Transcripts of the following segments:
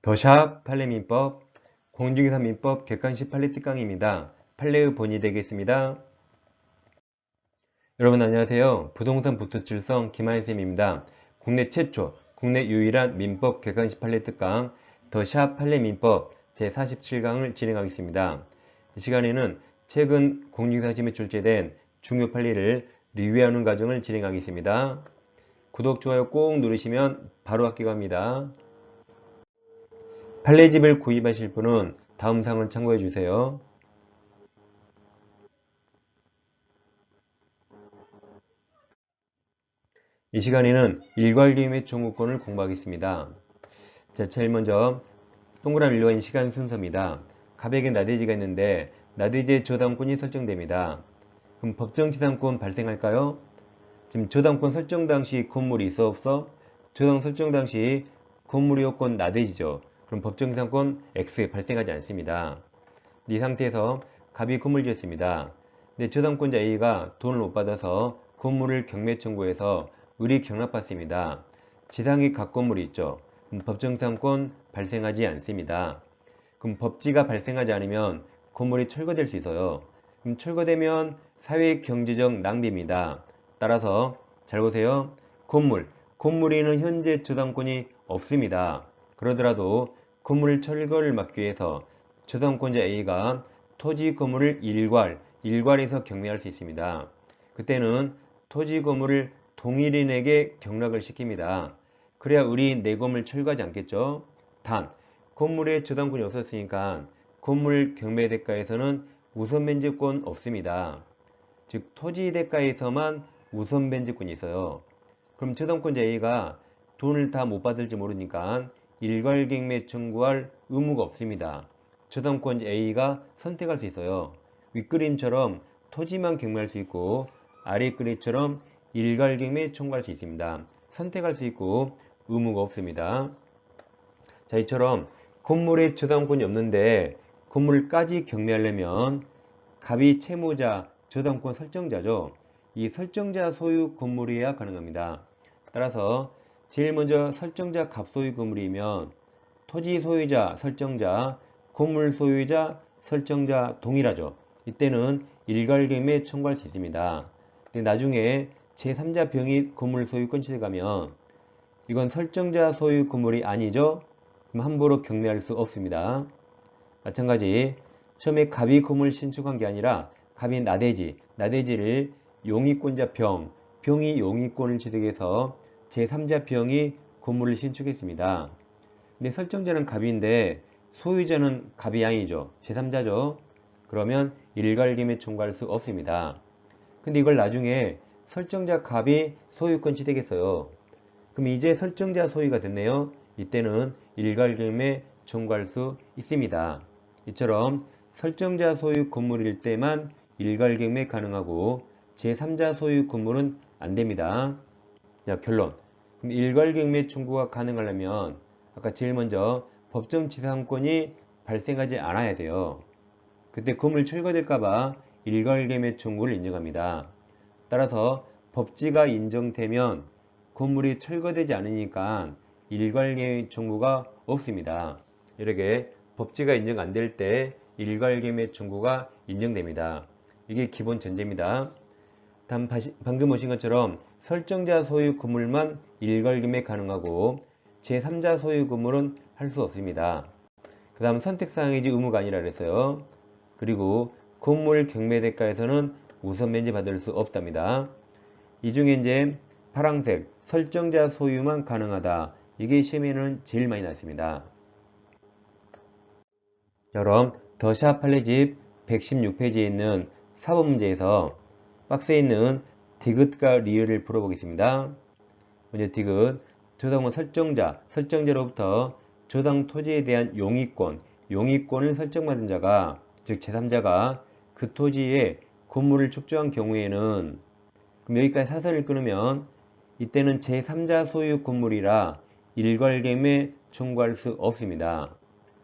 더샵 판례민법 공중기사 민법 객관식 판례 특강입니다. 판례의 본이 되겠습니다. 여러분 안녕하세요. 부동산 부투칠성 김하인쌤입니다. 국내 최초, 국내 유일한 민법 객관식 판례 특강 더샵 판례민법 제47강을 진행하겠습니다. 이 시간에는 최근 공중기사시험에 출제된 중요 판례를 리뷰하는 과정을 진행하겠습니다. 구독, 좋아요 꼭 누르시면 바로 학교가 갑니다. 판례집을 구입하실 분은 다음 사항을 참고해 주세요. 이 시간에는 일괄개념의 청구권을 공부하겠습니다. 자, 제일 먼저 동그라미 일로 있는 시간 순서입니다. 갑에게 나대지가 있는데 나대지의 저당권이 설정됩니다. 그럼 법정지상권 발생할까요? 지금 저당권 설정 당시 건물이 있어 없어? 저당 설정 당시 건물의 요건 나대지죠. 그럼 법정지상권 X 발생하지 않습니다. 이 상태에서 갑이 건물 지었습니다. 근데 저당권자 A가 돈을 못 받아서 건물을 경매 청구해서 을이 경납받습니다. 지상에 각 건물이 있죠. 그럼 법정지상권 발생하지 않습니다. 그럼 법지가 발생하지 않으면 건물이 철거될 수 있어요. 그럼 철거되면 사회 경제적 낭비입니다. 따라서 잘 보세요. 건물에는 현재 저당권이 없습니다. 그러더라도 건물 철거를 막기 위해서 저당권자 A가 토지 건물을 일괄해서 경매할 수 있습니다. 그때는 토지 건물을 동일인에게 경락을 시킵니다. 그래야 을이 내 건물 철거하지 않겠죠. 단, 건물에 저당권이 없었으니까 건물 경매 대가에서는 우선 변제권 없습니다. 즉 토지 대가에서만 우선 변제권이 있어요. 그럼 저당권자 A가 돈을 다 못 받을지 모르니까 일괄경매 청구할 의무가 없습니다. 저당권자 A가 선택할 수 있어요. 윗그림처럼 토지만 경매할 수 있고 아랫그림처럼 일괄경매 청구할 수 있습니다. 선택할 수 있고 의무가 없습니다. 자, 이처럼 건물에 저당권이 없는데 건물까지 경매하려면 갑이 채무자, 저당권 설정자죠. 이 설정자 소유 건물이어야 가능합니다. 따라서 제일 먼저 설정자 갑 소유 건물이면 토지 소유자, 설정자, 건물 소유자, 설정자 동일하죠. 이때는 일괄경매 청구할 수 있습니다. 근데 나중에 제3자 병이 건물 소유권 취득하면 이건 설정자 소유 건물이 아니죠. 그럼 함부로 경매할 수 없습니다. 마찬가지 처음에 갑이 건물 신축한 게 아니라 갑이 나대지를 용의권자 병이 용의권을 취득해서 제3자 병이 건물을 신축했습니다. 근데 설정자는 갑인데 소유자는 갑이 아니죠. 제3자죠. 그러면 일괄경매 청구할 수 없습니다. 근데 이걸 나중에 설정자 갑이 소유권 취득했어요. 그럼 이제 설정자 소유가 됐네요. 이때는 일괄경매 청구할 수 있습니다. 이처럼 설정자 소유 건물일 때만 일괄경매 가능하고 제3자 소유 건물은 안됩니다. 자, 결론. 그럼 일괄경매 청구가 가능하려면 아까 제일 먼저 법정지상권이 발생하지 않아야 돼요. 그때 건물 철거될까봐 일괄경매 청구를 인정합니다. 따라서 법지가 인정되면 건물이 철거되지 않으니까 일괄경매 청구가 없습니다. 이렇게 법지가 인정 안 될 때 일괄경매 청구가 인정됩니다. 이게 기본 전제입니다. 다음 방금 보신 것처럼 설정자 소유 건물만 일괄경매 가능하고 제3자 소유 건물은 할 수 없습니다. 그 다음 선택사항이지 의무가 아니라 그랬어요. 그리고 건물 경매 대가에서는 우선 면제 받을 수 없답니다. 이 중에 이제 파란색 설정자 소유만 가능하다. 이게 시험에는 제일 많이 났습니다. 여러분 더샵 판례집 116페이지에 있는 사법 문제에서 박스에 있는 디귿과 리을을 풀어보겠습니다. 먼저 디귿 저당권 설정자로부터 저당 토지에 대한 용의권을 설정받은 자가 즉 제3자가 그 토지에 건물을 축조한 경우에는 그럼 여기까지 사설을 끊으면 이때는 제3자 소유 건물이라 일괄경매 청구할 수 없습니다.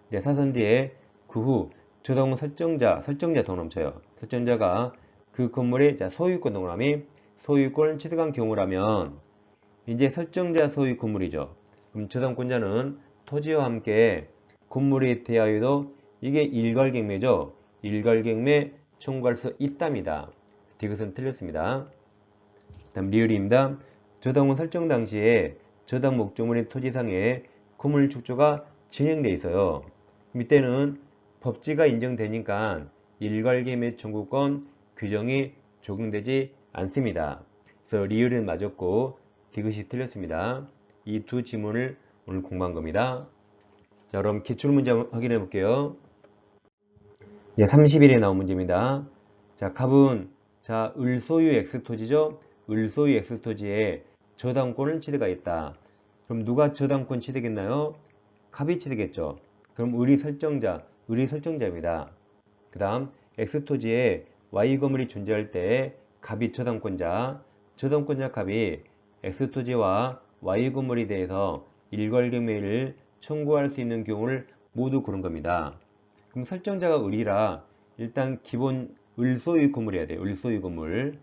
이제 사선 뒤에 그 후 저당권 설정자 돈 넘쳐요. 설정자가 그 건물의 소유권 동그라미 소유권을 취득한 경우라면 이제 설정자 소유 건물이죠. 그럼 저당권자는 토지와 함께 건물에 대하여도 이게 일괄경매죠. 일괄경매 청구할 수 있답니다. 이것은 틀렸습니다. 다음 리을입니다. 저당권 설정 당시에 저당 목적물인 토지상에 건물 축조가 진행돼 있어요. 이때는 법지가 인정되니까 일괄경매 청구권 규정이 적용되지 않습니다. 그래서 리을은 맞았고 디귿이 틀렸습니다. 이 두 지문을 오늘 공부한 겁니다. 자, 그럼 기출문제 확인해 볼게요. 30일에 나온 문제입니다. 자, 갑은 을소유 X토지죠? 을소유 X토지에 저당권을 취득가 있다. 그럼 누가 저당권 취득했나요? 갑이 취득했죠. 그럼 을이 설정자입니다. 그 다음 X토지에 Y 건물이 존재할 때 갑이 저당권자 갑이 X토지와 Y 건물에 대해서 일괄경매를 청구할 수 있는 경우를 모두 고른 겁니다. 그럼 설정자가 을이라 일단 기본 을소유 건물이어야 돼요. 을소유 건물.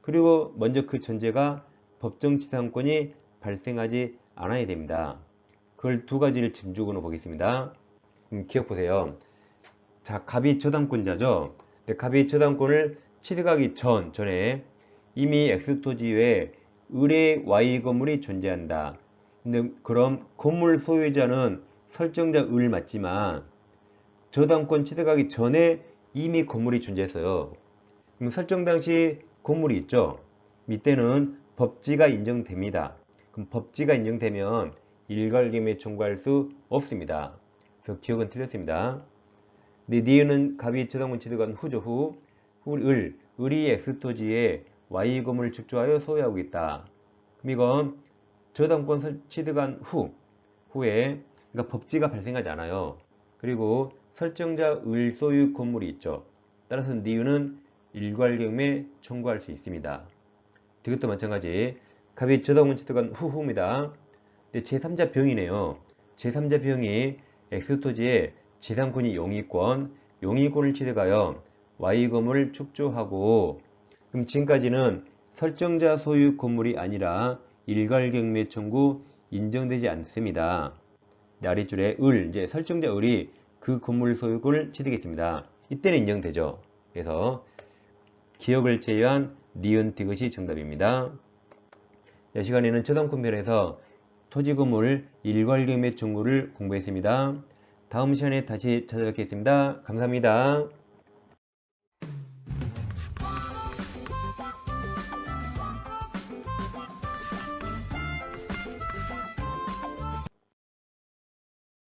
그리고 먼저 그 전제가 법정지상권이 발생하지 않아야 됩니다. 그걸 두 가지를 짐주고는 보겠습니다. 기억 보세요. 자, 갑이 저당권자죠. 근데 갑이 저당권을 취득하기 전에 이미 X토지 외에 을의 Y 건물이 존재한다. 근데 그럼 건물 소유자는 설정자 을 맞지만 저당권 취득하기 전에 이미 건물이 존재했어요. 그럼 설정 당시 건물이 있죠. 이때는 법지가 인정됩니다. 그럼 법지가 인정되면 일괄경매 청구할 수 없습니다. 그래서 기억은 틀렸습니다. 근데 니은은 갑이 저당권 취득한 후죠. 을이 X토지에 Y 건물을 축조하여 소유하고 있다. 그럼 이건 저당권 취득한 후에 그러니까 법지가 발생하지 않아요. 그리고 설정자 을 소유 건물이 있죠. 따라서 니은은 일괄경매 청구할 수 있습니다. 이것도 마찬가지. 갑이 저당권 취득한 후입니다. 근데 제3자 병이네요. 제3자 병이 X토지에 지상권이 용의권을 취득하여 Y 건물을 축조하고 그럼 지금까지는 설정자 소유 건물이 아니라 일괄경매 청구 인정되지 않습니다. 아랫줄에 이제 설정자 을이 그 건물 소유권을 취득했습니다. 이때는 인정되죠. 그래서 기억을 제외한 니은 디귿이 정답입니다. 이 시간에는 저당권 편에서 토지 건물 일괄경매 청구를 공부했습니다. 다음 시간에 다시 찾아뵙겠습니다. 감사합니다.